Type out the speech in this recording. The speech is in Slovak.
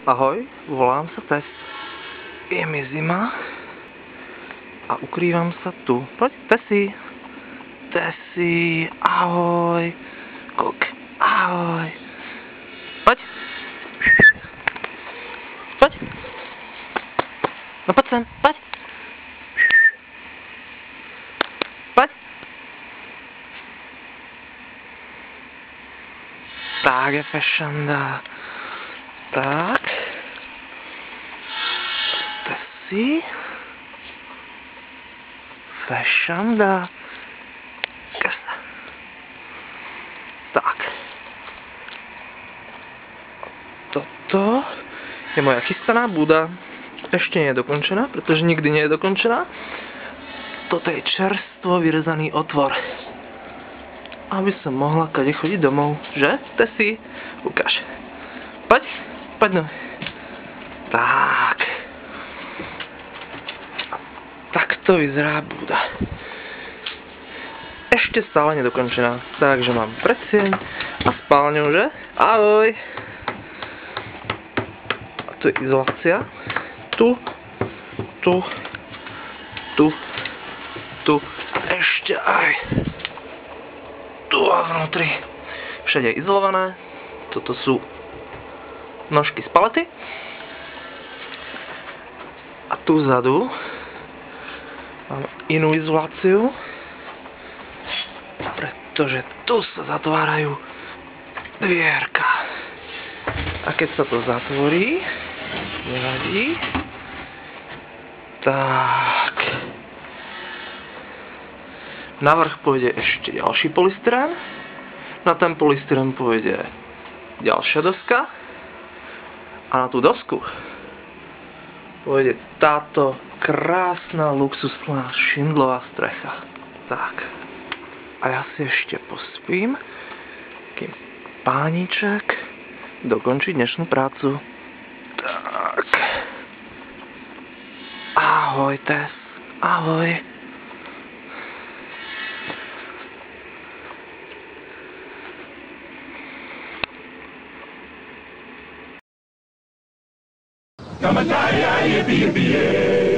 Ahoj, volám sa Tess. Je mi zima a ukrývam sa tu. Poď, Tesi. Tesi, ahoj. Kok, ahoj. Poď. Poď. No poď sem, poď. Poď. Tak je fešanda. Tak. Tesi. Fešanda. Tak. Toto je moja chystaná buda. Ešte nie je dokončená, pretože nikdy nie je dokončená. Toto je čerstvo vyrezaný otvor. Aby som mohla kade chodiť domov, že? Tesi, ukáž. Poď, poď no. Tak. Takto vyzerá buda. Ešte stále nedokončená. Takže mám predsieň a spálňu, že? Ahoj. A tu je izolácia. Tu. A ešte aj tu a vnútri. Všade je izolované. Toto sú nožky z palety. A tu vzadu mám inú izoláciu, pretože tu sa zatvárajú dvierka. A keď sa to zatvorí, nevadí, tak navrch pôjde ešte ďalší polystyrén, na ten polystyrén pôjde ďalšia doska a na tú dosku pôjde táto krásna luxusná šindlová strecha. Tak. A ja si ešte pospím, kým pániček dokončí dnešnú prácu. Tak. Ahoj, Tess. Ahoj. Come on, yippee, yippee,